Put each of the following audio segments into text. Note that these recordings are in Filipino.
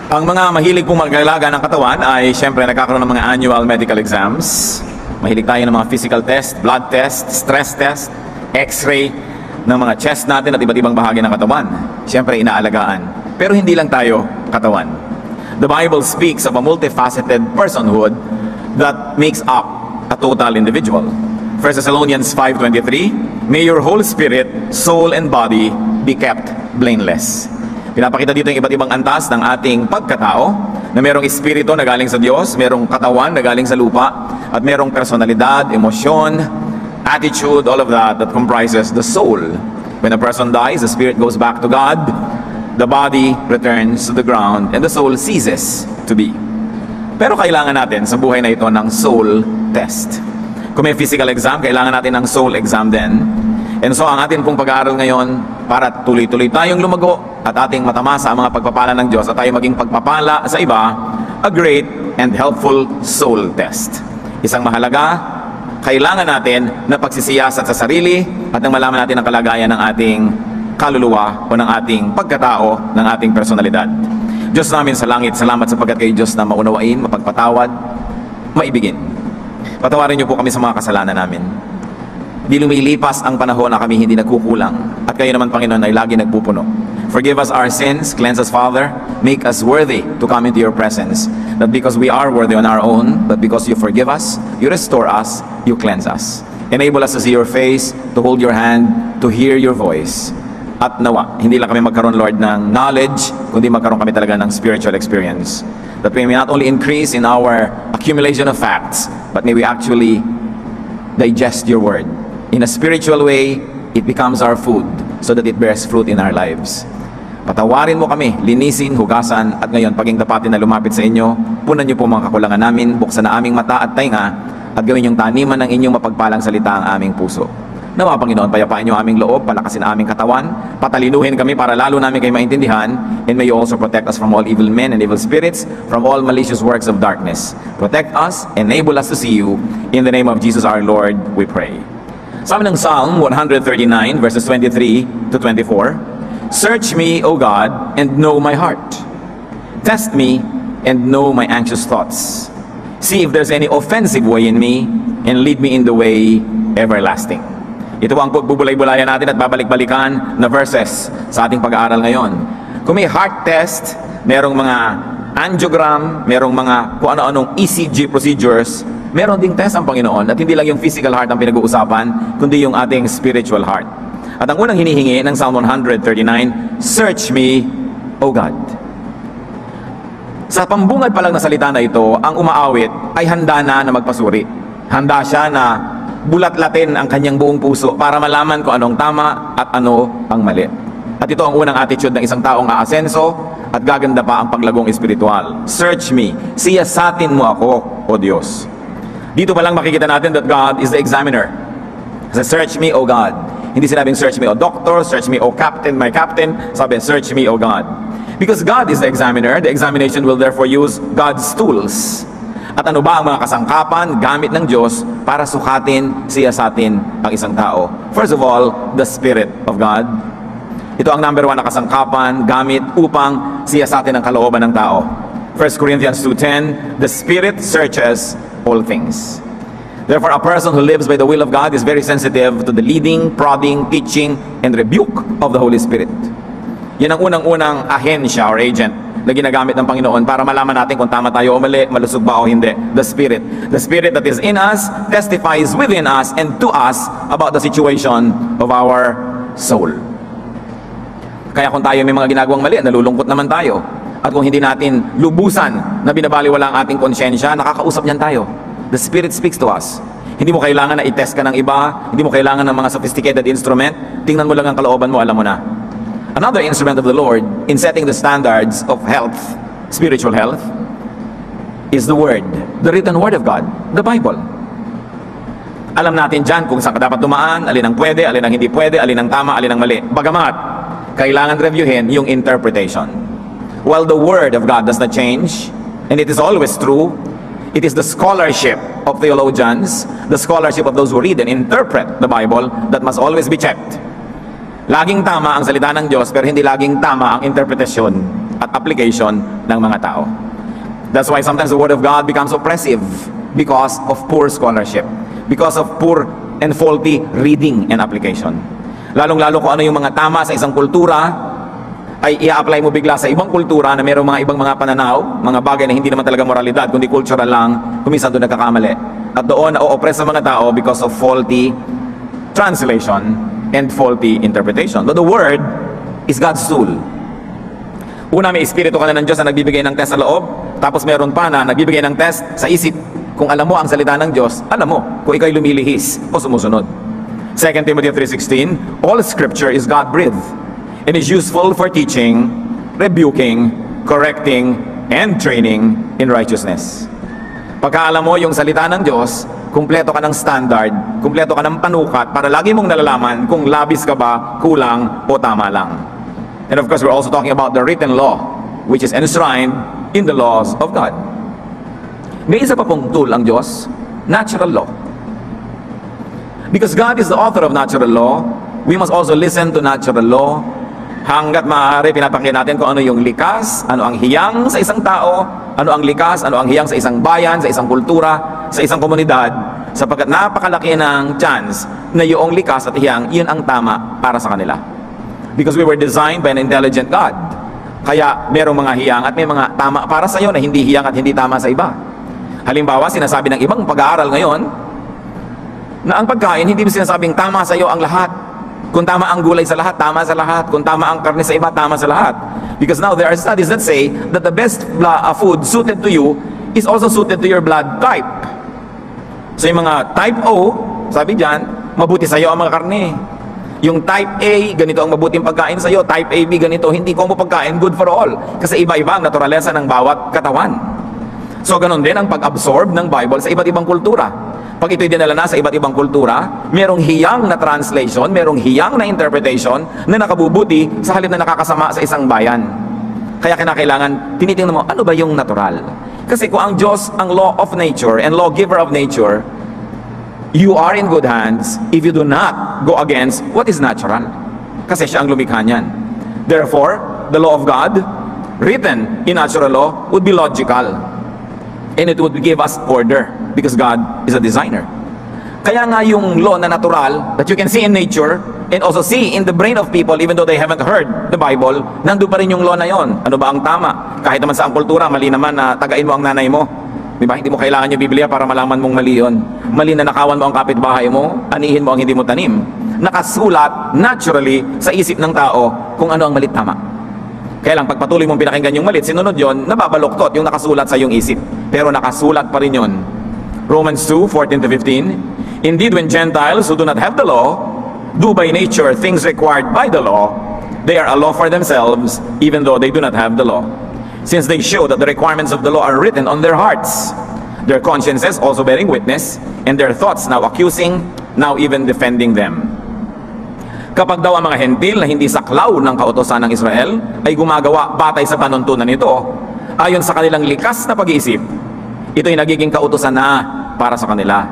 Ang mga mahilig pong mag-alaga ng katawan ay siyempre nagkakaroon ng mga annual medical exams. Mahilig tayo ng mga physical test, blood test, stress test, x-ray ng mga chest natin at iba't ibang bahagi ng katawan. Siyempre inaalagaan. Pero hindi lang tayo katawan. The Bible speaks of a multifaceted personhood that makes up a total individual. 1 Thessalonians 5:23, may your whole spirit, soul, and body be kept blameless. Pinapakita dito yung iba't ibang antas ng ating pagkatao, na merong espiritu na galing sa Diyos, merong katawan na galing sa lupa, at merong personalidad, emosyon, attitude, all of that comprises the soul. When a person dies, the spirit goes back to God, the body returns to the ground, and the soul ceases to be. Pero kailangan natin sa buhay na ito ng soul test. Kung may physical exam, kailangan natin ng soul exam din. And so ang atin pong pag-aaral ngayon, para tuloy-tuloy tayong lumago at ating matamasa ang mga pagpapala ng Diyos at tayo maging pagpapala sa iba, a great and helpful soul test. Isang mahalaga, kailangan natin na pagsisiyasat sa sarili at nang malaman natin ang kalagayan ng ating kaluluwa o ng ating pagkatao, ng ating personalidad. Diyos namin sa langit, salamat sapagkat kayo Diyos na maunawain, mapagpatawad, maibigin. Patawarin niyo po kami sa mga kasalanan namin. Di lumilipas ang panahon na kami hindi nagkukulang at kayo naman Panginoon ay lagi nagpupuno. Forgive us our sins, cleanse us Father, make us worthy to come into your presence. Not because we are worthy on our own, but because you forgive us, you restore us, you cleanse us. Enable us to see your face, to hold your hand, to hear your voice. At nawa, hindi lang kami magkaroon Lord ng knowledge, kundi magkaroon kami talaga ng spiritual experience. That we may not only increase in our accumulation of facts, but may we actually digest your word. In a spiritual way, it becomes our food so that it bears fruit in our lives. Patawarin mo kami, linisin, hugasan, at ngayon, paging tapatin na lumapit sa inyo, punan niyo po mga kakulangan namin, buksan na aming mata at tainga, at gawin yung taniman ng inyong mapagpalang salita ang aming puso. Nawa, Panginoon, payapain niyo aming loob, palakasin aming katawan, patalinuhin kami para lalo namin kayo maintindihan, and may you also protect us from all evil men and evil spirits, from all malicious works of darkness. Protect us, enable us to see you. In the name of Jesus our Lord, we pray. Sa amin ng Psalm 139 verses 23 to 24, search me, O God, and know my heart. Test me and know my anxious thoughts. See if there's any offensive way in me, and lead me in the way everlasting. Ito ang pagbubulay-bulayan natin at babalik-balikan na verses sa ating pag-aaral ngayon. Kung may heart test, merong mga angiogram, merong mga kung ano-anong ECG procedures, meron ding test ang Panginoon at hindi lang yung physical heart ang pinag-uusapan, kundi yung ating spiritual heart. At ang unang hinihingi ng Psalm 139, search me, O God. Sa pambungad pa lang na salita na ito, ang umaawit ay handa na magpasuri. Handa siya na bulat-latin ang kanyang buong puso para malaman kung anong tama at ano ang mali. At ito ang unang attitude ng isang taong aasenso at gaganda pa ang paglagong espiritual. Search me, siyasatin mo ako, O Diyos. Dito pa lang makikita natin that God is the examiner. Sabi, search me, O God. Hindi sinabing search me, O Doctor, search me, O Captain, my Captain. Sabi, search me, O God. Because God is the examiner, the examination will therefore use God's tools. At ano ba ang mga kasangkapan gamit ng Diyos para sukatin, siyasatin ang isang tao? First of all, the Spirit of God. Ito ang number 1 na kasangkapan gamit upang siyasatin ang kalooban ng tao. 1 Corinthians 2:10, the Spirit searches all things. Therefore, a person who lives by the will of God is very sensitive to the leading, prodding, teaching, and rebuke of the Holy Spirit. Yan ang unang-unang ahensya or agent na ginagamit ng Panginoon para malaman natin kung tama tayo o mali, malusog ba o hindi. The Spirit. The Spirit that is in us testifies within us and to us about the situation of our soul. Kaya kung tayo may mga ginagawang mali, nalulungkot naman tayo. At kung hindi natin lubusan na binabaliwala ang ating konsyensya, nakakausap niyan tayo. The Spirit speaks to us. Hindi mo kailangan na i-test ka ng iba, hindi mo kailangan ng mga sophisticated instrument, tingnan mo lang ang kalooban mo, alam mo na. Another instrument of the Lord in setting the standards of health, spiritual health, is the Word, the written Word of God, the Bible. Alam natin dyan kung saan ka dapat dumaan, alin ang pwede, alin ang hindi pwede, alin ang tama, alin ang mali. Bagamat, kailangan reviewin yung interpretation. While the Word of God does not change, and it is always true, it is the scholarship of theologians, the scholarship of those who read and interpret the Bible that must always be checked. Laging tama ang salita ng Diyos, pero hindi laging tama ang interpretasyon at application ng mga tao. That's why sometimes the Word of God becomes oppressive because of poor scholarship, because of poor and faulty reading and application. Lalong-lalo kung ano yung mga tama sa isang kultura, ay i-apply mo bigla sa ibang kultura na mayroong mga ibang mga pananaw, mga bagay na hindi naman talaga moralidad, kundi cultural lang, kuminsan doon nagkakamali. At doon na-oppress sa mga tao because of faulty translation and faulty interpretation. But the Word is God's tool. Una, may espiritu ka na ng Diyos na nagbibigay ng test sa loob, tapos meron pa na nagbibigay ng test sa isip. Kung alam mo ang salita ng Diyos, alam mo kung ikaw'y lumilihis o sumusunod. 2 Timothy 3:16, all Scripture is God-breathed and is useful for teaching, rebuking, correcting, and training in righteousness. Pagka alam mo yung salita ng Diyos, kumpleto ka ng standard, kumpleto ka ng panukat para lagi mong nalalaman kung labis ka ba, kulang, o tama lang. And of course, we're also talking about the written law, which is enshrined in the laws of God. May isa pa pong tool ang Diyos, natural law. Because God is the author of natural law, we must also listen to natural law. Hanggat maaari, pinapakita natin kung ano yung likas, ano ang hiyang sa isang tao, ano ang likas, ano ang hiyang sa isang bayan, sa isang kultura, sa isang komunidad, sapagkat napakalaki ng chance na yung likas at hiyang, yun ang tama para sa kanila. Because we were designed by an intelligent God. Kaya merong mga hiyang at may mga tama para sa iyo na hindi hiyang at hindi tama sa iba. Halimbawa, sinasabi ng ibang pag-aaral ngayon na ang pagkain, hindi sinasabing tama sa iyo ang lahat. Kung tama ang gulay sa lahat, tama sa lahat. Kung tama ang karne sa iba, tama sa lahat. Because now there are studies that say that the best food suited to you is also suited to your blood type. So yung mga type O, sabi dyan, mabuti sa iyo ang mga karne. Yung type A, ganito ang mabuting pagkain sa iyo. Type AB, ganito. Hindi combo pagkain, good for all. Kasi iba-iba ang naturalesa ng bawat katawan. So ganun din ang pag-absorb ng Bible sa iba't ibang kultura. Pag ito'y dinala na sa iba't ibang kultura, merong hiyang na translation, merong hiyang na interpretation na nakabubuti sa halip na nakakasama sa isang bayan. Kaya kinakailangan, tinitingnan mo, ano ba yung natural? Kasi kung ang Diyos, ang law of nature and lawgiver of nature, you are in good hands if you do not go against what is natural. Kasi siya ang lumikha niyan. Therefore, the law of God, written in natural law, would be logical. And it would give us order because God is a designer. Kaya nga yung law na natural that you can see in nature and also see in the brain of people even though they haven't heard the Bible, nandun pa rin yung law na yon. Ano ba ang tama? Kahit naman sa ang kultura, mali naman na tagain mo ang nanay mo. Diba? Hindi mo kailangan yung Biblia para malaman mong mali yun. Mali na nakawan mo ang kapitbahay mo, anihin mo ang hindi mo tanim. Nakasulat naturally sa isip ng tao kung ano ang malit tama. Kaya lang, pagpatuloy mong pinakinggan yung malit, sinunod yon, nababaluktot yung nakasulat sa iyong isip. Pero nakasulat pa rin yun. Romans 2:14-15, indeed, when Gentiles who do not have the law do by nature things required by the law, they are a law for themselves, even though they do not have the law. Since they show that the requirements of the law are written on their hearts, their consciences also bearing witness, and their thoughts now accusing, now even defending them. Kapag daw ang mga hentil na hindi saklaw ng kautosan ng Israel ay gumagawa batay sa panuntunan nito, ayon sa kanilang likas na pag-iisip, ito'y nagiging kautosan na para sa kanila.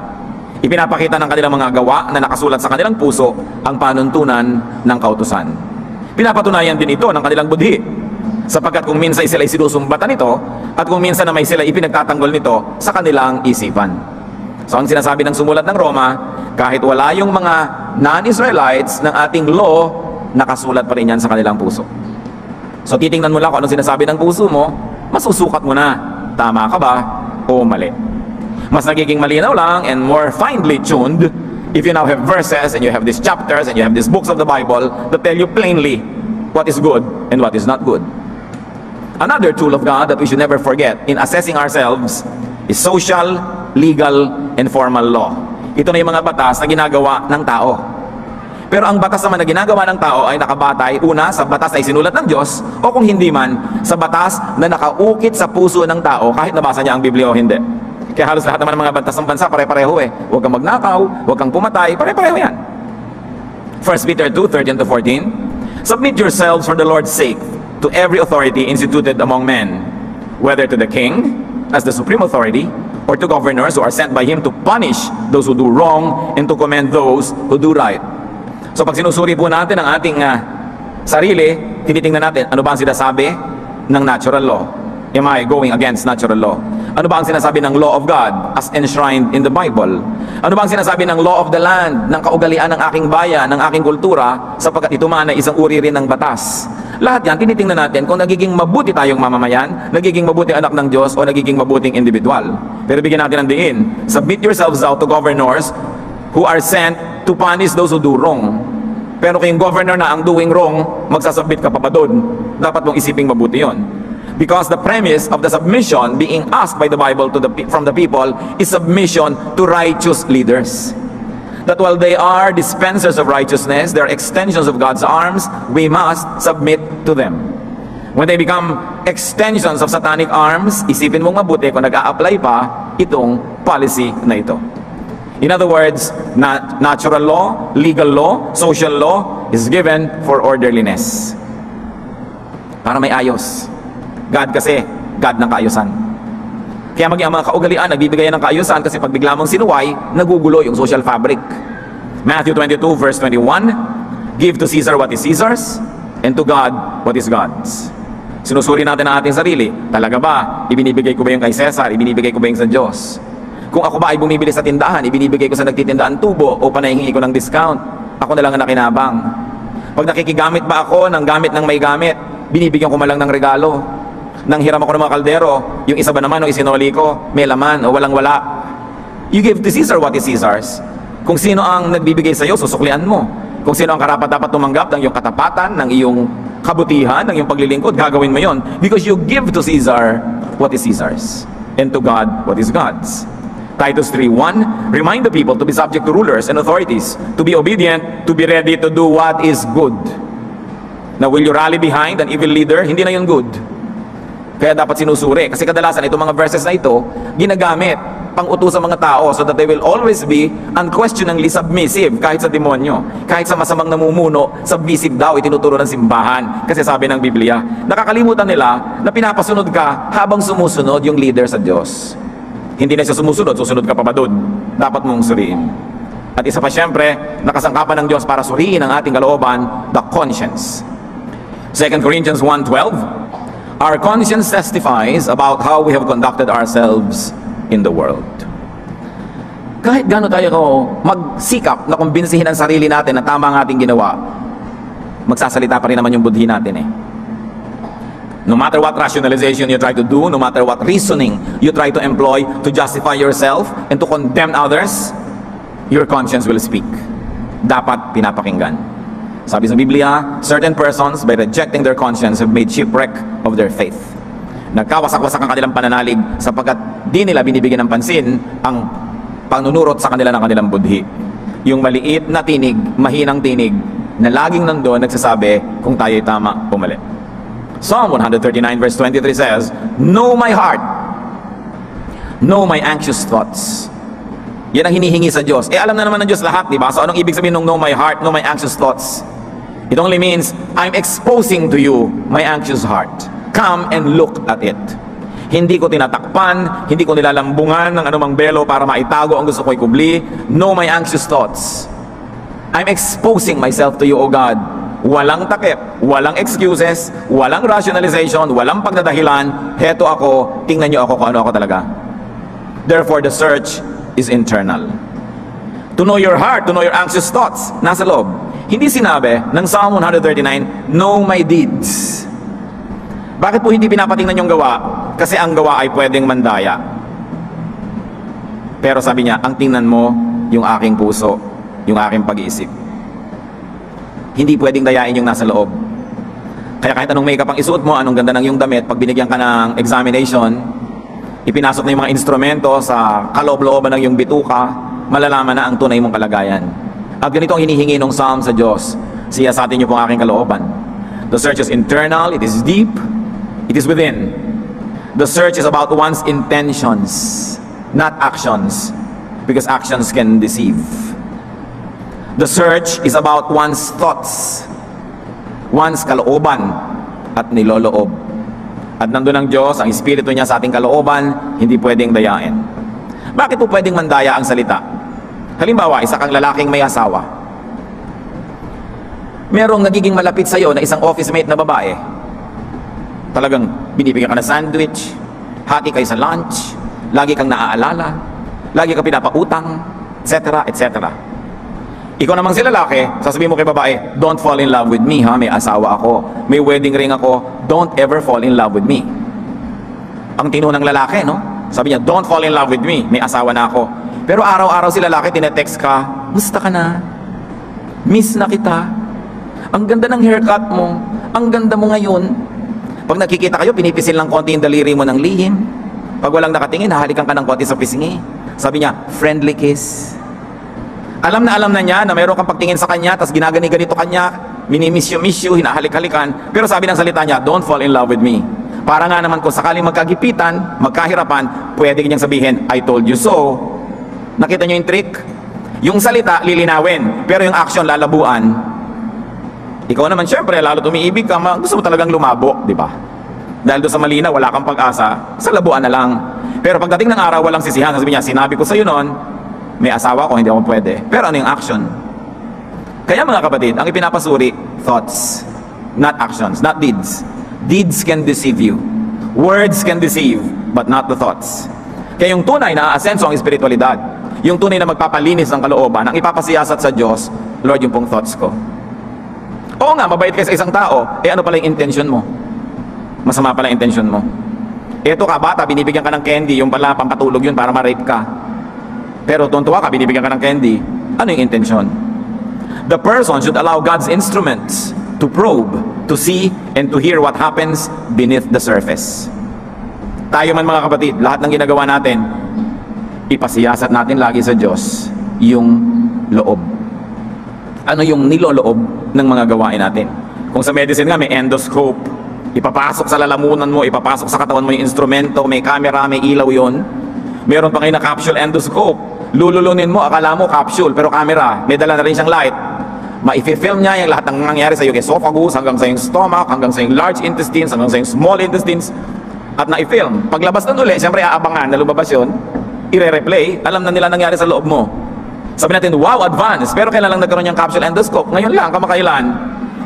Ipinapakita ng kanilang mga gawa na nakasulat sa kanilang puso ang panuntunan ng kautosan. Pinapatunayan din ito ng kanilang budhi, sapagkat kung minsan sila ay sinusumbatan nito at kung minsan na may sila ipinagtatanggol nito sa kanilang isipan. So ang sinasabi ng sumulat ng Roma, kahit wala yung mga non-Israelites ng ating law, nakasulat pa rin yan sa kanilang puso. So titingnan mo lang kung anong sinasabi ng puso mo, masusukat mo na, tama ka ba o mali. Mas nagiging malinaw lang and more finely tuned if you now have verses and you have these chapters and you have these books of the Bible that tell you plainly what is good and what is not good. Another tool of God that we should never forget in assessing ourselves is social, legal, and formal law. Ito na yung mga batas na ginagawa ng tao. Pero ang batas naman na ginagawa ng tao ay nakabatay una sa batas na isinulat ng Diyos o kung hindi man sa batas na nakaukit sa puso ng tao kahit nabasa niya ang Biblia o hindi. Kaya halos lahat naman ng mga batas ng bansa pare-pareho eh. Huwag kang magnakaw, huwag kang pumatay, pare-pareho yan. 1 Peter 2:13-14, submit yourselves for the Lord's sake to every authority instituted among men, whether to the king as the supreme authority or to governors who are sent by him to punish those who do wrong and to commend those who do right. So pag sinusuri po natin ang ating sarili, tinitingnan natin ano ba ang sinasabi ng natural law? Am I going against natural law? Ano ba ang sinasabi ng law of God as enshrined in the Bible? Ano ba ang sinasabi ng law of the land, ng kaugalian ng aking bayan, ng aking kultura, sapagkat ito man ay isang uri rin ng batas? Lahat yan, tinitingnan natin kung nagiging mabuti tayong mamamayan, nagiging mabuting anak ng Diyos, o nagiging mabuting individual. Pero bigyan natin ng diin. Submit yourselves out to governors who are sent to punish those who do wrong. Pero kung yung governor na ang doing wrong, magsasubmit ka pa doon. Dapat mong isiping mabuti yon. Because the premise of the submission being asked by the Bible from the people is submission to righteous leaders. That while they are dispensers of righteousness, they are extensions of God's arms, we must submit to them. When they become extensions of satanic arms, isipin mong mabuti kung nag-a-apply pa itong policy na ito. In other words, natural law, legal law, social law is given for orderliness. Para may ayos. God kasi, God ng kaayusan. Kaya maging ang mga kaugalian, nagbibigay ng kaayusan kasi pag bigla mong sinuway, nagugulo yung social fabric. Matthew 22 verse 21, give to Caesar what is Caesar's, and to God what is God's. Sinusuri natin ang ating sarili. Talaga ba? Ibinibigay ko ba yung kay Cesar? Ibinibigay ko ba yung sa Diyos? Kung ako ba ay bumibili sa tindahan, ibinibigay ko sa nagtitindaan tubo o panahingi ko ng discount? Ako na lang ang nakinabang. Pag nakikigamit ba ako ng gamit ng may gamit, binibigyan ko malang ng regalo. Nang hiram ako ng mga kaldero, yung isa ba naman o isinoli ko, may laman o walang-wala. You give to Caesar what is Caesar's. Kung sino ang nagbibigay sa iyo, susuklian mo. Kung sino ang karapat-dapat tumanggap ng iyong katapatan, ng iyong kabutihan, ng iyong paglilingkod, gagawin mo yon. Because you give to Caesar what is Caesar's, and to God what is God's. Titus 3:1, remind the people to be subject to rulers and authorities, to be obedient, to be ready to do what is good. Now, will you rally behind an evil leader? Hindi na yun good. Kaya dapat sinusuri. Kasi kadalasan itong mga verses na ito, ginagamit pang utos sa mga tao so that they will always be unquestioningly submissive kahit sa demonyo. Kahit sa masamang namumuno, submissive daw itinuturo ng simbahan. Kasi sabi ng Biblia, nakakalimutan nila na pinapasunod ka habang sumusunod yung leader sa Diyos. Hindi na siya sumusunod, susunod ka pa ba doon? Dapat mong suriin. At isa pa siyempre, nakasangkapan ng Diyos para suriin ang ating kalooban, the conscience. 2 Corinthians 1:12, our conscience testifies about how we have conducted ourselves in the world. Kahit gaano tayo magsikap na kumbinsihin ang sarili natin na tama ang ating ginawa, magsasalita pa rin naman yung budhi natin eh. No matter what rationalization you try to do, no matter what reasoning you try to employ to justify yourself and to condemn others, your conscience will speak. Dapat pinapakinggan. Sabi sa Biblia, certain persons by rejecting their conscience have made shipwreck of their faith. Nagkawasak-wasak ang kanilang pananalig sapagkat di nila binibigyan ng pansin ang panunurot sa kanila ng kanilang budhi. Yung maliit na tinig, mahinang tinig, na laging nandoon nagsasabi kung tayo'y tama o mali. Psalm 139 verse 23 says, know my heart, know my anxious thoughts. Yan ang hinihingi sa Diyos. Alam na naman ng Diyos lahat, di ba? So anong ibig sabihin ng know my heart, know my anxious thoughts? It only means, I'm exposing to you my anxious heart. Come and look at it. Hindi ko tinatakpan, hindi ko nilalambungan ng anumang belo para maitago ang gusto ko ikubli. Know my anxious thoughts. I'm exposing myself to you, O God. Walang takip, walang excuses, walang rationalization, walang pagdadahilan. Heto ako, tingnan niyo ako kung ano ako talaga. Therefore, the search is internal. To know your heart, to know your anxious thoughts, nasa loob. Hindi sinabi ng Psalm 139, know my deeds. Bakit po hindi pinapatingnan yung gawa? Kasi ang gawa ay pwedeng mandaya. Pero sabi niya, ang tingnan mo yung aking puso, yung aking pag-iisip. Hindi pwedeng dayain yung nasa loob. Kaya kahit anong makeup ang isuot mo, anong ganda ng yung damit, pag binigyan ka ng examination, ipinasok na yung mga instrumento sa kaloob-looban ng yung bituka, malalaman na ang tunay mong kalagayan. At ganito ang hinihingi ng Psalm sa Diyos. Siyasatin niyo po ang aking kalooban. The search is internal, it is deep, it is within. The search is about one's intentions, not actions, because actions can deceive. The search is about one's thoughts, one's kalooban at niloloob. At nandun ang Diyos, ang Espiritu niya sa ating kalooban, hindi pwedeng dayain. Bakit po pwedeng mandaya ang salita? Halimbawa, isa kang lalaking may asawa. Merong nagiging malapit sa iyo na isang office mate na babae. Talagang binibigyan ka ng sandwich, hati kayo sa lunch, lagi kang naaalala, lagi kang pinapautang, etc. etc. Ikaw namang si lalaki, sasabihin mo kay babae, don't fall in love with me ha, may asawa ako, may wedding ring ako, don't ever fall in love with me. Ang tino ng lalaki, no? Sabi niya, don't fall in love with me, may asawa na ako. Pero araw-araw si lalaki, tinetext ka, musta ka na? Miss na kita. Ang ganda ng haircut mo, ang ganda mo ngayon. Pag nakikita kayo, pinipisil ng konti yung daliri mo ng lihim. Pag walang nakatingin, hahalikan ka ng konti sa pisngi. Sabi niya, friendly kiss. Alam na niya na mayroon kang pagtingin sa kanya, tapos ginagani-ganito kanya, minimiss you, hinahalik-halikan. Pero sabi ng salita niya, don't fall in love with me. Para nga naman kung sakaling magkagipitan, magkahirapan, pwede kanyang sabihin, I told you so. Nakita niyo yung trick? Yung salita, lilinawin. Pero yung action, lalabuan. Ikaw naman, syempre, lalo umiibig ka, gusto mo talagang lumabo, di ba? Dahil doon sa malina, wala kang pag-asa, sa labuan na lang. Pero pagdating ng araw, walang sisihan. Sabi niya, sinabi ko sa'yo noon, may asawa ko, hindi ako pwede. Pero ano yung action? Kaya mga kapatid, ang ipinapasuri, thoughts, not actions, not deeds. Deeds can deceive you. Words can deceive, but not the thoughts. Kaya yung tunay na aasenso ang espiritualidad. Yung tunay na magpapalinis ng kalooban, ang ipapasiyasat sa Diyos, Lord, yung pong thoughts ko. Oo nga, mabait ka sa isang tao, ano pala yung intention mo? Masama pala yung intention mo. Eto ka, bata, binibigyan ka ng candy, yung pala pampatulog yun para ma-rape ka. Pero tuntua ka, binibigyan ka ng candy, ano yung intention? The person should allow God's instruments to probe, to see, and to hear what happens beneath the surface. Tayo man mga kapatid, lahat ng ginagawa natin, ipasiyasat natin lagi sa Diyos yung loob. Ano yung niloloob ng mga gawain natin? Kung sa medicine nga, may endoscope, ipapasok sa lalamunan mo, ipapasok sa katawan mo yung instrumento, may camera, may ilaw yon. Meron pa ngayon na capsule endoscope. Lululunin mo, akala mo capsule, pero camera, may dala na rin siyang light. Ma-film niya yung lahat ng nangyari sa iyong esophagus, hanggang sa iyong stomach, hanggang sa iyong large intestines, hanggang sa iyong small intestines, at na-film. Paglabas nun ulit, siyempre aabangan na lumabas yun, i-replay, alam na nila nangyari sa loob mo. Sabi natin, wow, advance. Pero kailan lang nagkaroon yung capsule endoscope? Ngayon lang, kamakailan.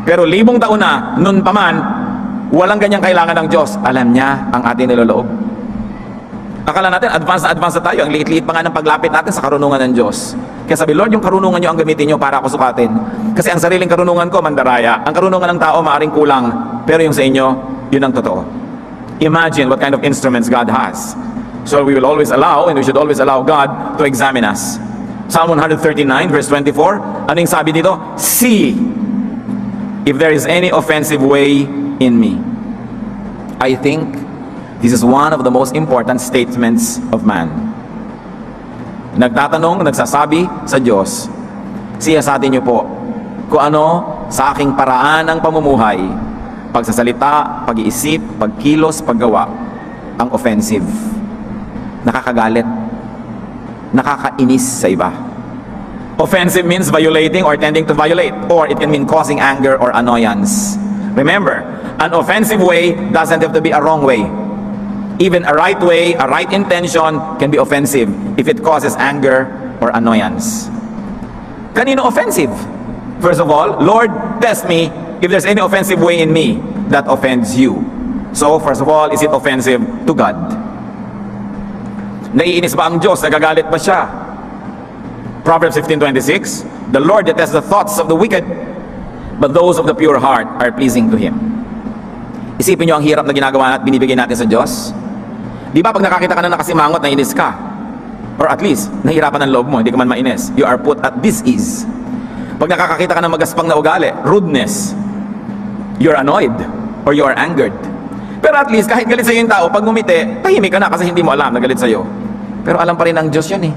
Pero 1,000 taon na, nun pa man, walang ganyang kailangan ng Diyos. Alam niya ang ating niloloob. Akala natin, advance na tayo. Ang liit-liit pa nga ng paglapit natin sa karunungan ng Diyos. Kaya sabi, Lord, yung karunungan nyo ang gamitin nyo para ako sukatin. Kasi ang sariling karunungan ko, mandaraya. Ang karunungan ng tao, maaring kulang. Pero yung sa inyo, yun ang totoo. Imagine what kind of instruments God has. So we will always allow, and we should always allow God to examine us. Psalm 139, verse 24, ano yung sabi dito? See if there is any offensive way in me. I think this is one of the most important statements of man. Nagtatanong, nagsasabi sa Diyos, siyasatin niyo po kung ano sa aking paraan ng pamumuhay, pagsasalita, pag-iisip, pagkilos, paggawa, ang offensive. Nakakagalit. Nakakainis sa iba. Offensive means violating or tending to violate, or it can mean causing anger or annoyance. Remember, an offensive way doesn't have to be a wrong way. Even a right way, a right intention can be offensive if it causes anger or annoyance. Kanino offensive? First of all, Lord, test me if there's any offensive way in me that offends you. So, first of all, is it offensive to God? Naiinis ba ang Diyos? Nagagalit ba siya? Proverbs 15:26, the Lord detests the thoughts of the wicked, but those of the pure heart are pleasing to Him. Isipin nyo ang hirap na ginagawa at binibigay natin sa Diyos. Di ba pag nakakita ka na nakasimangot, nainis ka? Or at least, nahirapan ang loob mo, hindi ka man mainis. You are put at dis-ease. Pag nakakakita ka ng magaspang na ugali, rudeness, you're annoyed or you are angered. Pero at least, kahit galit sa'yo yung tao, pag ngumiti, tahimik ka na kasi hindi mo alam na galit sa'yo. Pero alam pa rin ng Diyos yun eh.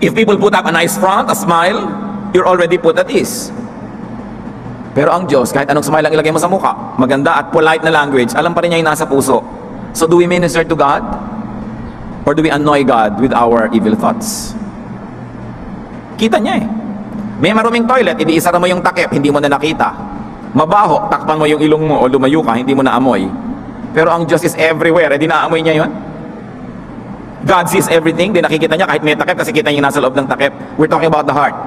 If people put up a nice front, a smile, you're already put at ease. Pero ang Diyos, kahit anong smile ang ilagay mo sa mukha, maganda at polite na language, alam pa rin niya yung nasa puso. So do we minister to God? Or do we annoy God with our evil thoughts? Kita niya eh. May maruming toilet, iniisara mo yung takip, hindi mo na nakita. Mabaho, takpan mo yung ilong mo o lumayo ka, hindi mo na amoy. Pero ang Diyos is everywhere, di naamoy niya yun? God sees everything, di nakikita niya kahit may takip kasi kita niya nasa loob ng takip. We're talking about the heart.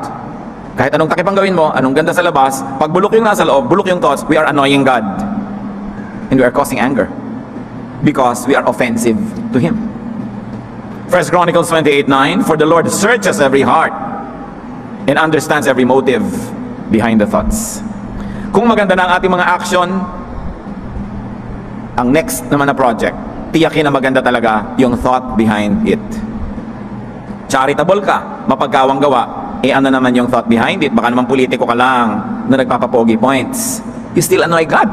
Kahit anong takip ang gawin mo, anong ganda sa labas, pag bulok yung nasa loob, bulok yung thoughts, we are annoying God. and we are causing anger because we are offensive to Him. 1 Chronicles 28:9, for the Lord searches every heart and understands every motive behind the thoughts. Kung maganda na ang ating mga action, ang next naman na project, tiyakin na maganda talaga yung thought behind it. Charitable ka, mapagkawang gawa, ano naman yung thought behind it? Baka naman politiko ka lang na nagpapapogi points. You still annoy God.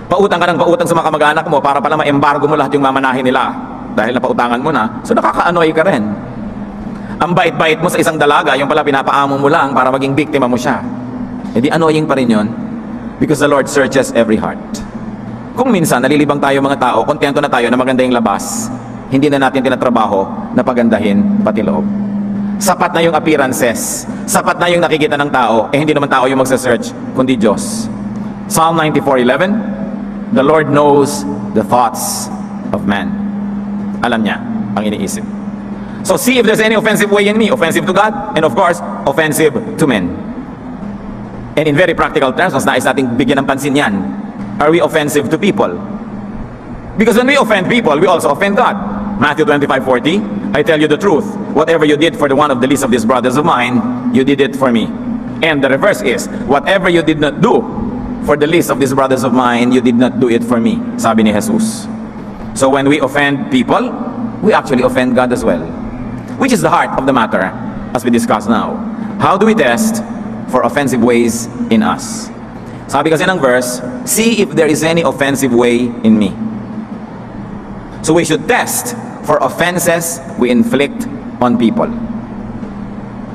Pautang ka ng pautang sa mga kamag-anak mo para pala ma-embargo mo lahat yung mamanahin nila dahil napautangan mo na, so nakaka-annoy ka rin. Ang bait-bait mo sa isang dalaga, yung pala pinapaamo mo lang para maging biktima mo siya. Hindi annoying pa rin yun because the Lord searches every heart. Kung minsan nalilibang tayo mga tao, kontento na tayo na maganda yung labas, hindi na natin tinatrabaho na pagandahin pati loob. Sapat na yung appearances, sapat na yung nakikita ng tao, hindi naman tao yung magsa-search, kundi Diyos. Psalm 94:11, the Lord knows the thoughts of man. Alam niya ang iniisip. So see if there's any offensive way in me, offensive to God, and of course, offensive to men. And in very practical terms, mas nais nating bigyan ng pansin yan. Are we offensive to people? Because when we offend people, we also offend God. Matthew 25:40, I tell you the truth, whatever you did for the one of the least of these brothers of mine, you did it for me. And the reverse is, whatever you did not do for the least of these brothers of mine, you did not do it for me. Sabi ni Jesus. So when we offend people, we actually offend God as well. Which is the heart of the matter, as we discuss now. How do we test for offensive ways in us? Sabi kasi ng verse, see if there is any offensive way in me. So we should test for offenses we inflict on people.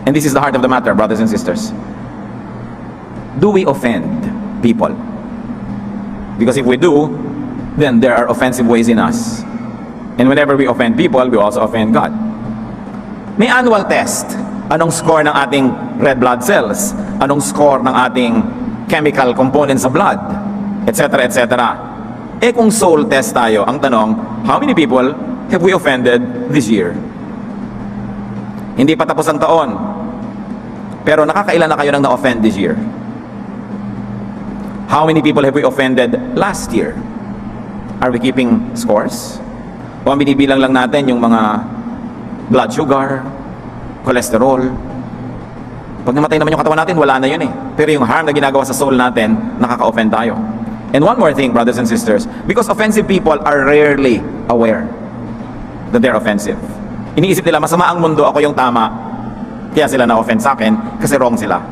And this is the heart of the matter, brothers and sisters. Do we offend people? Because if we do, then there are offensive ways in us. And whenever we offend people, we also offend God. May annual test. Anong score ng ating red blood cells? Anong score ng ating chemical components sa blood? Etc. etc. Kung soul test tayo, ang tanong, how many people have we offended this year? Hindi pa tapos ang taon, pero nakakailan na kayo nang na-offend this year? How many people have we offended last year? Are we keeping scores? O ang binibilang lang natin yung mga blood sugar, cholesterol? Pag namatay naman yung katawan natin, wala na yun eh. Pero yung harm na ginagawa sa soul natin, nakaka-offend tayo. And one more thing, brothers and sisters, because offensive people are rarely aware that they're offensive. Iniisip nila, masama ang mundo, ako yung tama, kaya sila na-offend sa akin, kasi wrong sila.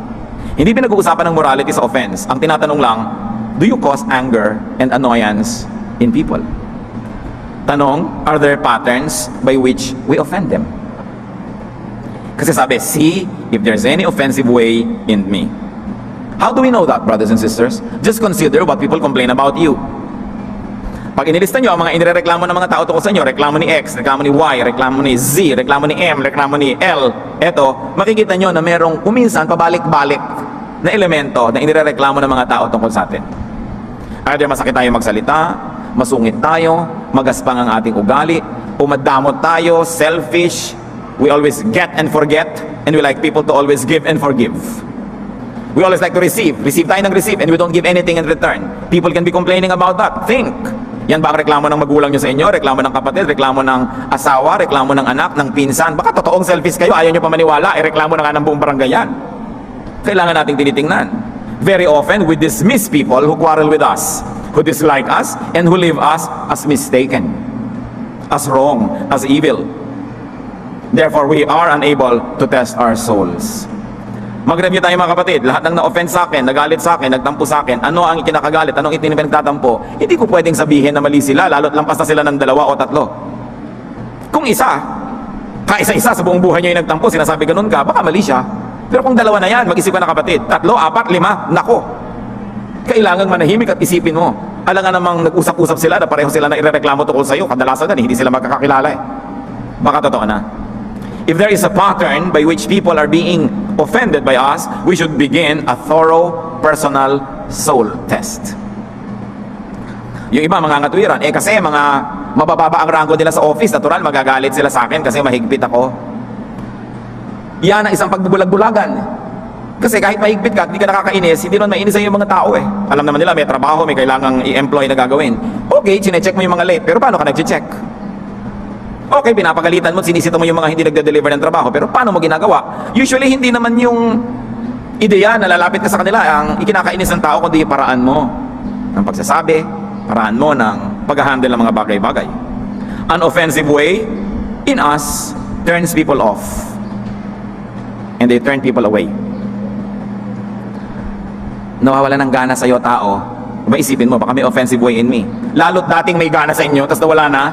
Hindi pinag-uusapan ng morality sa offense. Ang tinatanong lang, do you cause anger and annoyance in people? Tanong, are there patterns by which we offend them? Kasi sabi, see if there's any offensive way in me. How do we know that, brothers and sisters? Just consider what people complain about you. Pag inilista nyo ang mga inireklamo ng mga tao tungkol sa inyo, reklamo ni X, reklamo ni Y, reklamo ni Z, reklamo ni M, reklamo ni L, eto, makikita nyo na merong kuminsan pabalik-balik na elemento na inireklamo ng mga tao tungkol sa atin. Either masakit tayo magsalita, masungit tayo, magaspang ang ating ugali, o madamot tayo, selfish, we always get and forget, and we like people to always give and forgive. We always like to receive. Receive tayo ng receive and we don't give anything in return. People can be complaining about that. Think. Yan ba ang reklamo ng magulang nyo sa inyo? Reklamo ng kapatid? Reklamo ng asawa? Reklamo ng anak? Ng pinsan? Baka totoong selfish kayo, ayaw nyo pa maniwala, reklamo na nga ng buong barangay yan. Kailangan nating tinitingnan. Very often, we dismiss people who quarrel with us, who dislike us, and who leave us as mistaken, as wrong, as evil. Therefore, we are unable to test our souls. Mag-review tayo mga kapatid, lahat ng na-offend sa akin, nagalit sa akin, nagtampo sa akin, ano ang ikinakagalit, anong itinipinagtatampo, hindi ko pwedeng sabihin na mali sila, lalo't lampas na sila ng 2 o 3. Kung isa, kaisa-isa sa buong buhay niya yung nagtampo, sinasabi ganun ka, baka mali siya. Pero kung 2 na yan, mag-isip ka na kapatid, 3, 4, 5, nako. Kailangan manahimik at isipin mo. Alam nga namang nag-usap-usap sila na pareho sila na irereklamo tungkol sa iyo, kadalasan hindi sila magkakakilala eh. Baka totoo na. If there is a pattern by which people are being offended by us, we should begin a thorough personal soul test. Yung iba mga ngatwiran, kasi mga mabababa ang rango nila sa office, natural magagalit sila sa akin kasi mahigpit ako. Yan ang isang pagbubulag-bulagan. Kasi kahit mahigpit ka, hindi ka nakakainis, hindi naman mainis sa'yo yung mga tao eh. Alam naman nila, may trabaho, may kailangang i-employ na gagawin. Okay, chinecheck mo yung mga late, pero paano ka nag-check? Okay, pinapagalitan mo, sinisito mo yung mga hindi nagde-deliver ng trabaho, pero paano mo ginagawa? Usually, hindi naman yung ideya na lalapit ka sa kanila ang ikinakainis ng tao, kundi paraan mo ng pagsasabi, paraan mo ng pag-handle ng mga bagay-bagay. An offensive way in us turns people off. And they turn people away. Nawawala ng gana sa'yo tao, maisipin mo, baka may offensive way in me. Lalo't dating may gana sa inyo, tapos nawala na,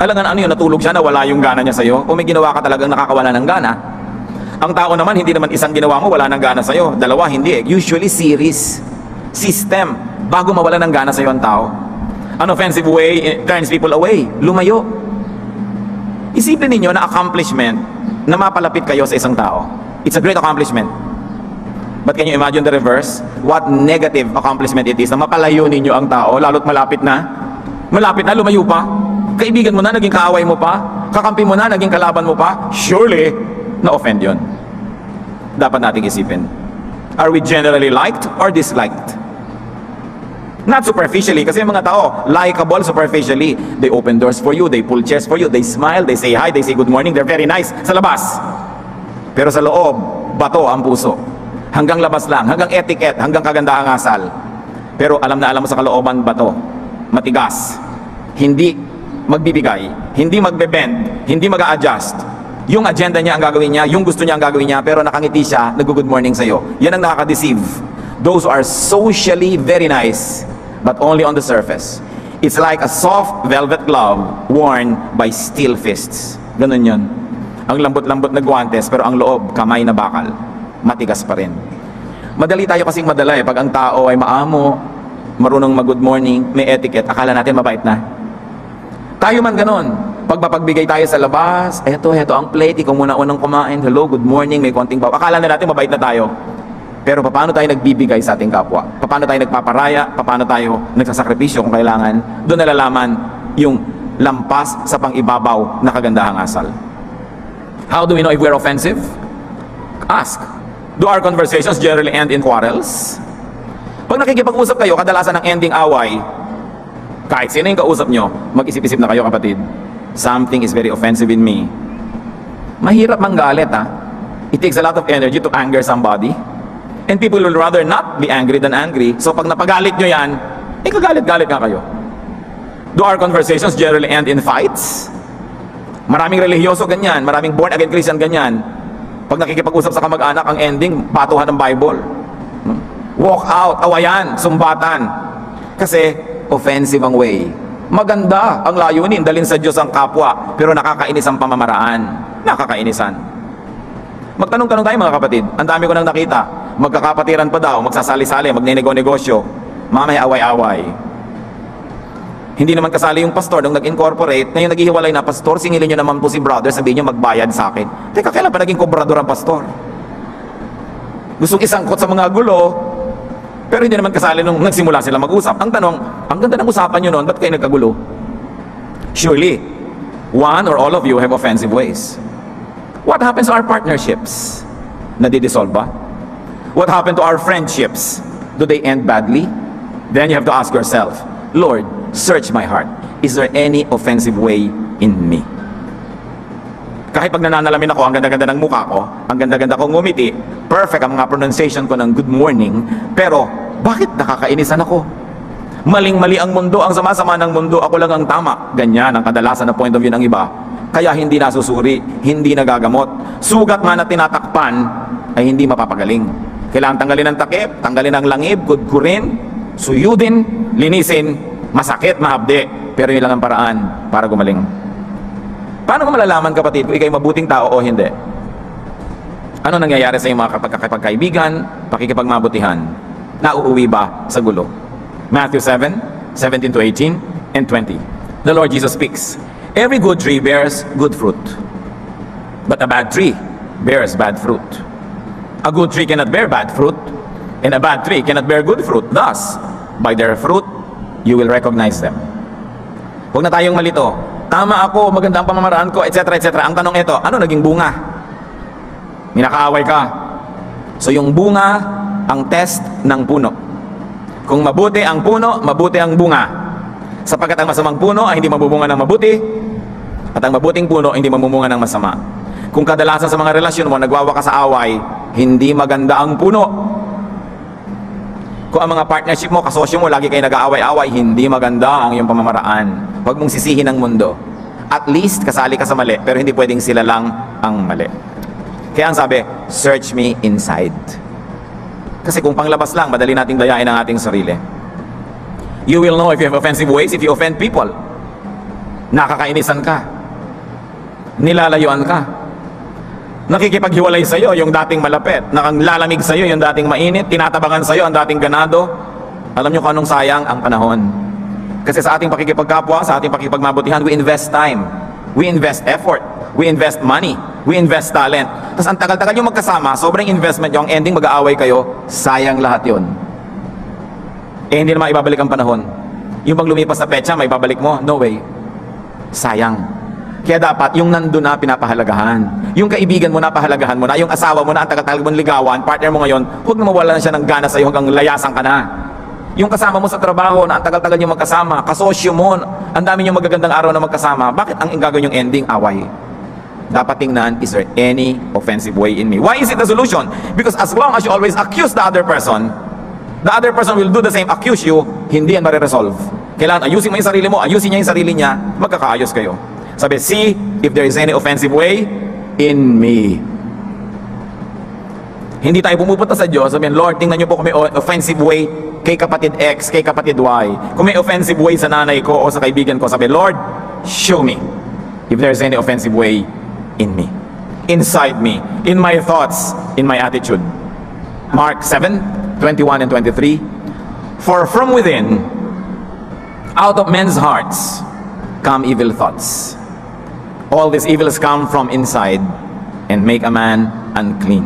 alangan ano yun, natulog siya, nawala yung gana niya sa'yo, o may ginawa ka talagang nakakawala ng gana. Ang tao naman, hindi naman isang ginawa mo, wala ng gana sa'yo. Dalawa, hindi eh. Usually series, system, bago mawala ng gana sa'yo ang tao. An offensive way turns people away, lumayo. Isipin ninyo na accomplishment na mapalapit kayo sa isang tao. It's a great accomplishment. But can you imagine the reverse? What negative accomplishment it is na mapalayo ninyo ang tao, lalo't malapit na, lumayo pa. Kaibigan mo na, naging kaaway mo pa. Kakampi mo na, naging kalaban mo pa. Surely, na-offend yun. Dapat nating isipin. Are we generally liked or disliked? Not superficially, kasi yung mga tao, likable superficially. They open doors for you, they pull chairs for you, they smile, they say hi, they say good morning, they're very nice sa labas. Pero sa loob, bato ang puso. Hanggang labas lang, hanggang etiquette, hanggang kagandahang asal. Pero alam na alam mo sa kalooban bato, matigas, hindi magbibigay, hindi magbe-bend, hindi mag-a-adjust. Yung agenda niya ang gagawin niya, yung gusto niya ang gagawin niya, pero nakangiti siya, nag-good morning sa'yo. Yan ang nakaka-deceive. Those who are socially very nice, but only on the surface. It's like a soft velvet glove worn by steel fists. Ganun yun. Ang lambot-lambot na guwantes, pero ang loob, kamay na bakal. Matigas pa rin. Madali tayo kasing madala eh. Pag ang tao ay maamo, marunong mag-good morning, may etiquette, akala natin mabait na. Tayo man ganon. Pag mapagbigay tayo sa labas, eto ang plate, ikaw muna unang kumain, hello, good morning, may konting bawa. Akala na natin mabait na tayo. Pero paano tayo nagbibigay sa ating kapwa? Paano tayo nagpaparaya? Paano tayo nagsasakripisyo kung kailangan? Doon nalalaman yung lampas sa pang-ibabaw na kagandahang asal. How do we know if we're offensive? Ask. Do our conversations generally end in quarrels? Pag nakikipag-usap kayo, kadalasan ng ending away, kahit sino yung kausap nyo, mag-isip-isip na kayo kapatid. Something is very offensive in me. Mahirap manggalit ha. It takes a lot of energy to anger somebody. And people will rather not be angry than angry. So pag napagalit nyo yan, kagalit-galit nga kayo. Do our conversations generally end in fights? Maraming religyoso ganyan, maraming born-again Christian ganyan. Pag nakikipag-usap sa kamag-anak, ang ending, batuhan ng Bible. Walk out, awayan, sumbatan. Kasi, offensive ang way. Maganda ang layunin, dalhin sa Diyos ang kapwa, pero nakakainis ang pamamaraan. Nakakainisan. Magtanong-tanong tayo mga kapatid, ang dami ko nang nakita. Magkakapatiran pa daw, magsasali-sali, magnenego-negosyo. Mamaya away-away. Hindi naman kasali yung pastor nung nag-incorporate, ngayon naghihiwalay na pastor, singilin nyo naman po si brother, sabihin nyo magbayad sa akin. Teka, kailan pa naging kobrador ang pastor? Gustong isangkot sa mga gulo, pero hindi naman kasali nung nagsimula sila mag-usap. Ang tanong, ang ganda ng usapan nyo noon, ba't kayo nagkagulo? Surely, one or all of you have offensive ways. What happens to our partnerships? Nadidissolve ba? What happened to our friendships? Do they end badly? Then you have to ask yourself, Lord, search my heart. Is there any offensive way in me? Kahit pag nananalamin ako, ang ganda-ganda ng mukha ko, ang ganda-ganda kong ngumiti, perfect ang mga pronunciation ko ng good morning, pero bakit nakakainisan ako? Maling-mali ang mundo, ang sama-sama ng mundo, ako lang ang tama. Ganyan ang kadalasan na point of view ng iba. Kaya hindi nasusuri, hindi nagagamot. Sugat man na tinatakpan, ay hindi mapapagaling. Kailangan tanggalin ang takip, tanggalin ang langib, kudkurin, suyudin, linisin, masakit, mahapde, pero yun lang ang paraan para gumaling. Paano mo malalaman kapatid kung ikay mabuting tao o hindi? Ano nangyayari sa iyong mga kapagkaibigan, pakikipagmabutihan? Nauuwi ba sa gulo? Matthew 7:17 to 18 and 20. The Lord Jesus speaks, every good tree bears good fruit, but a bad tree bears bad fruit. A good tree cannot bear bad fruit, and a bad tree cannot bear good fruit. Thus, by their fruit, you will recognize them. Huwag na tayong malito. Tama ako, maganda ang pamamaraan ko, etc. etc. Ang tanong ito, ano naging bunga? Minakaaway ka. So yung bunga, ang test ng puno. Kung mabuti ang puno, mabuti ang bunga. Sapagkat ang masamang puno ay hindi mabubunga ng mabuti, at ang mabuting puno ay hindi mamumunga ng masama. Kung kadalasan sa mga relasyon mo nagwawakas sa away, hindi maganda ang puno. Kung ang mga partnership mo, kasosyo mo, lagi kayo nag-aaway-away, hindi maganda ang iyong pamamaraan. Huwag mong sisihin ang mundo. At least, kasali ka sa mali, pero hindi pwedeng sila lang ang mali. Kaya ang sabi, search me inside. Kasi kung panglabas lang, madali nating dayain ang ating sarili. You will know if you have offensive ways, if you offend people. Nakakainisan ka. Nilalayuan ka. Nakikipaghiwalay sa'yo yung dating malapit. Nakalalamig sa'yo yung dating mainit. Tinatabangan sa'yo ang dating ganado. Alam nyo kung anong sayang ang panahon. Kasi sa ating pakikipagkapwa, sa ating pakikipagmabutihan, we invest time. We invest effort. We invest money. We invest talent. Tapos ang tagal-tagal yung magkasama, sobrang investment yung ending, mag-aaway kayo, sayang lahat yun. Eh hindi naman ibabalik ang panahon. Yung bang lumipas na petsa, may babalik mo? No way. Sayang. Kaya dapat yung nandun na pinapahalagahan. Yung kaibigan mo na pahalagahan mo na. Yung asawa mo na ang tagal-tagal mong ligawan, partner mo ngayon, huwag na mawala na siya ng gana sa'yo hanggang layasan ka na. Yung kasama mo sa trabaho na ang tagal-tagal nyo magkasama, kasosyo mo, ang dami nyo magagandang araw na magkasama, bakit ang gagawin yung ending? Away. Dapat tingnan, is there any offensive way in me? Why is it the solution? Because as long as you always accuse the other person will do the same, accuse you, hindi yan mariresolve. Kailangan ayusin mo yung sarili mo, ayusin niya yung sarili niya, magkakaayos kayo. Sabi, see if there is any offensive way in me. Hindi tayo pumupunta sa Diyos, sabihin, Lord, tingnan niyo po kung may offensive way kay kapatid X, kay kapatid Y. Kung may offensive way sa nanay ko o sa kaibigan ko, sabi, Lord, show me if there is any offensive way in me. Inside me, in my thoughts, in my attitude. Mark 7:21 and 23. For from within, out of men's hearts, come evil thoughts. All these evils come from inside and make a man unclean.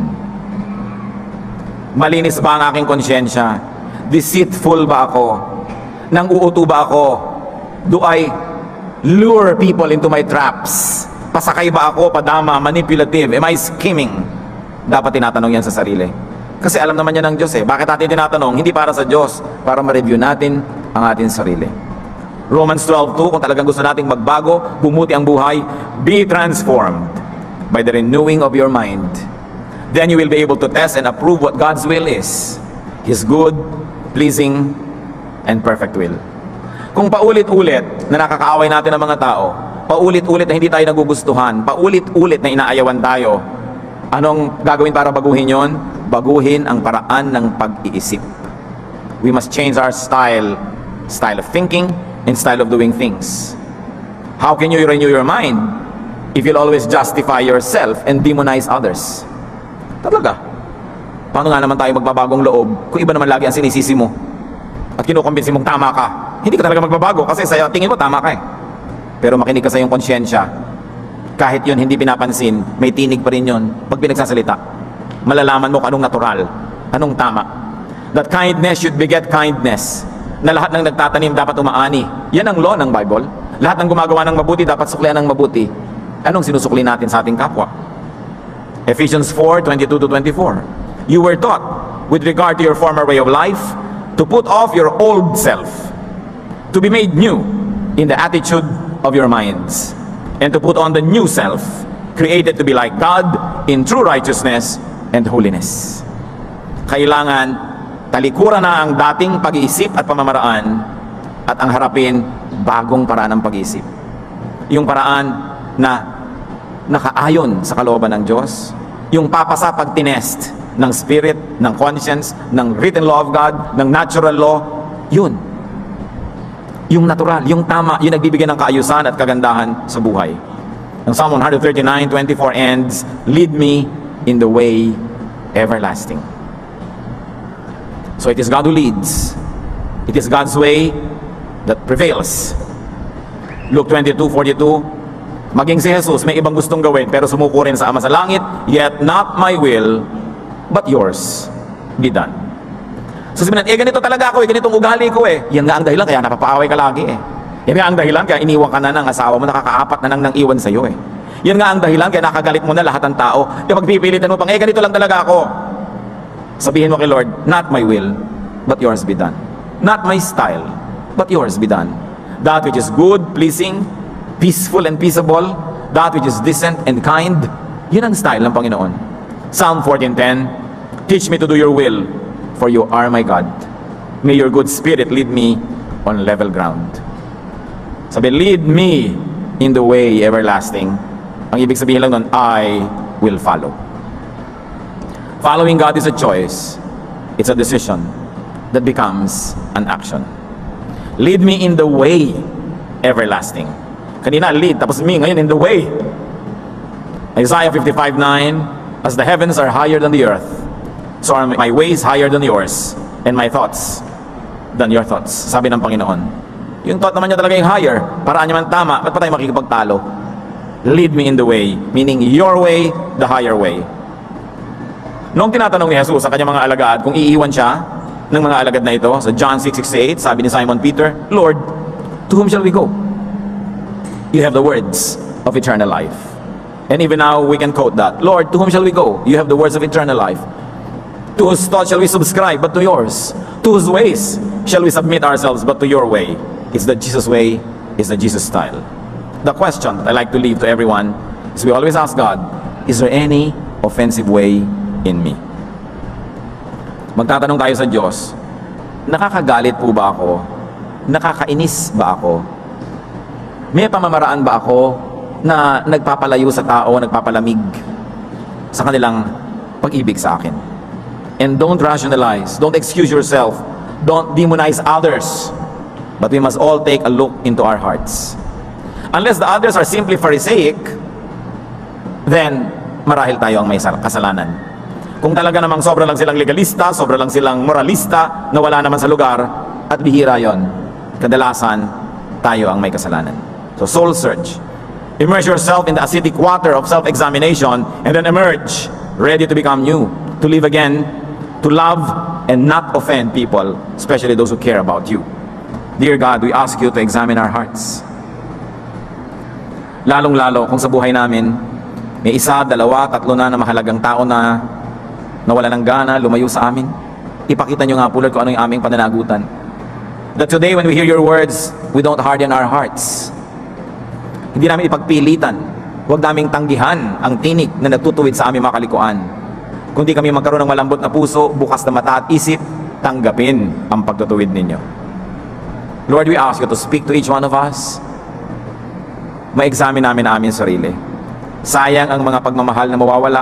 Malinis ba ang aking konsyensya? Deceitful ba ako? Nang-uuto ba ako? Do I lure people into my traps? Pasakay ba ako? Padama? Manipulative? Am I scheming? Dapat tinatanong yan sa sarili. Kasi alam naman yan ng Diyos eh. Bakit natin tinatanong? Hindi para sa Diyos. Para ma-review natin ang ating sarili. Romans 12:2, kung talagang gusto nating magbago, bumuti ang buhay, be transformed by the renewing of your mind. Then you will be able to test and approve what God's will is. His good, pleasing, and perfect will. Kung paulit-ulit na nakakaaway natin ang mga tao, paulit-ulit na hindi tayo nagugustuhan, paulit-ulit na inaayawan tayo, anong gagawin para baguhin yon? Baguhin ang paraan ng pag-iisip. We must change our style of thinking, and style of doing things. How can you renew your mind if you'll always justify yourself and demonize others? Talaga. Paano nga naman tayo magbabagong loob kung iba naman lagi ang sinisisi mo at kinukumbinsi mong tama ka? Hindi ka talaga magbabago kasi sa tingin mo tama ka eh. Pero makinig ka sa iyong konsyensya. Kahit yun hindi pinapansin, may tinig pa rin yun pag pinagsasalita. Malalaman mo kung anong natural, anong tama. That kindness should beget kindness. Na lahat ng nagtatanim dapat umaani. Yan ang law ng Bible. Lahat ng gumagawa ng mabuti dapat suklian ng mabuti. Anong sinusukli natin sa ating kapwa? Ephesians 4:22-24. You were taught, with regard to your former way of life, to put off your old self, to be made new in the attitude of your minds, and to put on the new self, created to be like God in true righteousness and holiness. Kailangan talikuran na ang dating pag-iisip at pamamaraan at ang harapin bagong paraan ng pag-iisip. Yung paraan na nakaayon sa kalooban ng Diyos, yung papasa pag tinest ng spirit, ng conscience, ng written law of God, ng natural law, yun. Yung natural, yung tama, yung nagbibigay ng kaayusan at kagandahan sa buhay. Ang Psalm 139:24 ends, lead me in the way everlasting. So it is God who leads. It is God's way that prevails. Luke 22:42, maging si Jesus may ibang gustong gawin pero sumuko rin sa Ama sa langit, yet not my will, but yours be done. So sabihin natin, ganito talaga ako ganitong ugali ko Yan nga ang dahilan kaya napapaaway ka lagi Yan nga ang dahilan kaya iniwan ka na ng asawa mo, nakakaapat na nang iwan sa'yo Yan nga ang dahilan kaya nakagalit mo na lahat ng tao. Kaya pagpipilitan mo pang, ganito lang talaga ako. Sabihin mo kay Lord, not my will, but yours be done. Not my style, but yours be done. That which is good, pleasing, peaceful and peaceable, that which is decent and kind, yun ang style ng Panginoon. Psalm 14:10, teach me to do your will, for you are my God. May your good spirit lead me on level ground. Sabi, lead me in the way everlasting. Ang ibig sabihin lang nun, I will follow. Following God is a choice. It's a decision that becomes an action. Lead me in the way everlasting. Kanina, lead, tapos me, ngayon in the way. Isaiah 55:9, as the heavens are higher than the earth, so are my ways higher than yours, and my thoughts than your thoughts. Sabi ng Panginoon. Yung thought naman niya talaga yung higher. Paraan niya man tama, ba't pa tayo makikipagtalo? Lead me in the way, meaning your way, the higher way. Noong tinatanong ni Jesus sa kanyang mga alagad kung iiwan siya ng mga alagad na ito, sa John 6:68, sabi ni Simon Peter, Lord, to whom shall we go? You have the words of eternal life. And even now we can quote that. Lord, to whom shall we go? You have the words of eternal life. To whose thought shall we subscribe but to yours? To whose ways shall we submit ourselves but to your way? It's the Jesus way, it's the Jesus style. The question that I like to leave to everyone is we always ask God, is there any offensive way in me? Magtatanong tayo sa Diyos, nakakagalit po ba ako? Nakakainis ba ako? May pamamaraan ba ako na nagpapalayo sa tao, nagpapalamig sa kanilang pag-ibig sa akin? And don't rationalize, don't excuse yourself, don't demonize others, but we must all take a look into our hearts. Unless the others are simply Pharisaic, then marahil tayo ang may kasalanan. Kung talaga namang sobra lang silang legalista, sobra lang silang moralista, na wala naman sa lugar, at bihira yon, kadalasan tayo ang may kasalanan. So soul search. Immerse yourself in the acidic water of self-examination and then emerge, ready to become new, to live again, to love and not offend people, especially those who care about you. Dear God, we ask you to examine our hearts. Lalong-lalo kung sa buhay namin, may isa, dalawa, tatlo na mahalagang tao na nawala ng gana, lumayo sa amin. Ipakita nyo nga po, Lord, kung ano yung aming pananagutan. That today when we hear your words, we don't harden our hearts. Hindi namin ipagpilitan. Huwag naming tanggihan ang tinig na nagtutuwid sa aming mga kalikuan. Kundi kami magkaroon ng malambot na puso, bukas na mata at isip, tanggapin ang pagtutuwid ninyo. Lord, we ask you to speak to each one of us. Ma-examine namin ang aming sarili. Sayang ang mga pagmamahal na mawawala.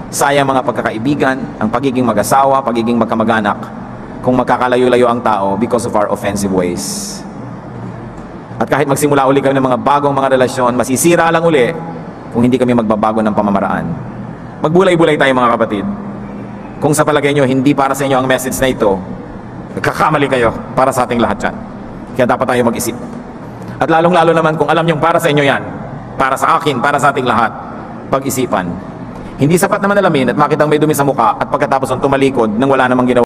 Sayang mga pagkakaibigan, ang pagiging mag-asawa, pagiging magkamag-anak, kung magkakalayo-layo ang tao because of our offensive ways. At kahit magsimula uli kami ng mga bagong mga relasyon, masisira lang uli kung hindi kami magbabago ng pamamaraan. Magbulay-bulay tayo mga kapatid. Kung sa palagay nyo, hindi para sa inyo ang message na ito, nagkakamali kayo para sa ating lahat yan. Kaya dapat tayo mag-isip. At lalong-lalo naman kung alam nyo para sa inyo yan, para sa akin, para sa ating lahat, pag-isipan. Hindi sapat naman alamin at makitang may dumi sa muka at pagkatapos ang tumalikod nang wala namang ginawa.